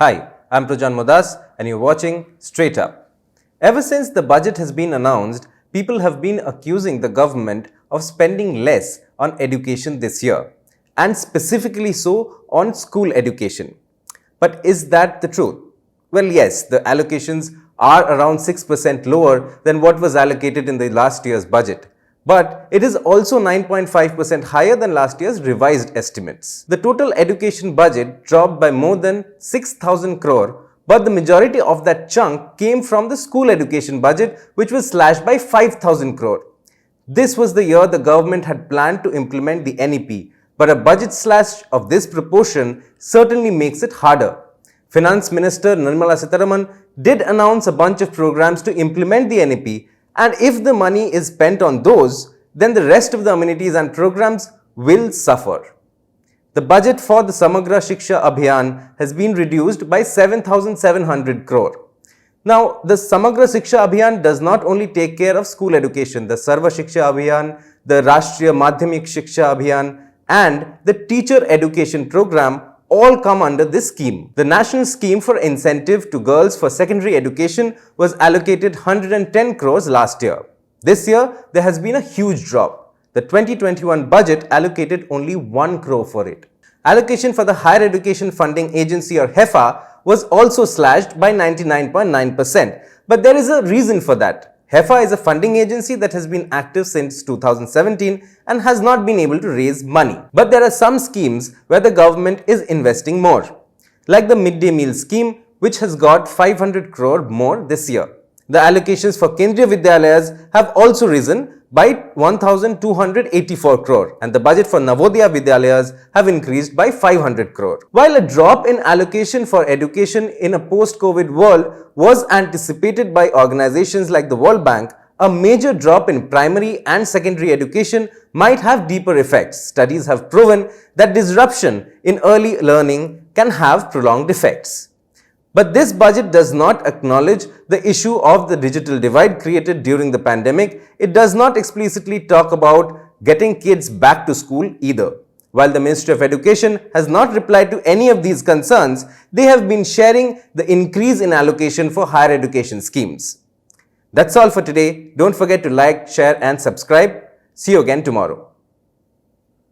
Hi, I'm Prajanma and you're watching Straight Up. Ever since the budget has been announced, people have been accusing the government of spending less on education this year, and specifically so on school education. But is that the truth? Well, yes, the allocations are around 6% lower than what was allocated in the last year's budget. But it is also 9.5% higher than last year's revised estimates. The total education budget dropped by more than 6,000 crore, but the majority of that chunk came from the school education budget, which was slashed by 5,000 crore. This was the year the government had planned to implement the NEP, but a budget slash of this proportion certainly makes it harder. Finance Minister Nirmala Sitharaman did announce a bunch of programs to implement the NEP, and if the money is spent on those, then the rest of the amenities and programs will suffer. The budget for the Samagra Shiksha Abhiyan has been reduced by 7,700 crore. Now, the Samagra Shiksha Abhiyan does not only take care of school education. The Sarva Shiksha Abhiyan, the Rashtriya Madhyamik Shiksha Abhiyan, and the teacher education program all come under this scheme. The national scheme for incentive to girls for secondary education was allocated 110 crores last year. This year, there has been a huge drop. The 2021 budget allocated only 1 crore for it. Allocation for the Higher Education Funding Agency or HEFA was also slashed by 99.9%. But there is a reason for that. HEFA is a funding agency that has been active since 2017 and has not been able to raise money. But there are some schemes where the government is investing more, like the midday meal scheme, which has got 500 crore more this year. The allocations for Kendriya Vidyalayas have also risen by 1,284 crore, and the budget for Navodaya Vidyalayas have increased by 500 crore. While a drop in allocation for education in a post-COVID world was anticipated by organizations like the World Bank, a major drop in primary and secondary education might have deeper effects. Studies have proven that disruption in early learning can have prolonged effects. But this budget does not acknowledge the issue of the digital divide created during the pandemic. It does not explicitly talk about getting kids back to school either. While the Ministry of Education has not replied to any of these concerns, they have been sharing the increase in allocation for higher education schemes. That's all for today. Don't forget to like, share and subscribe. See you again tomorrow.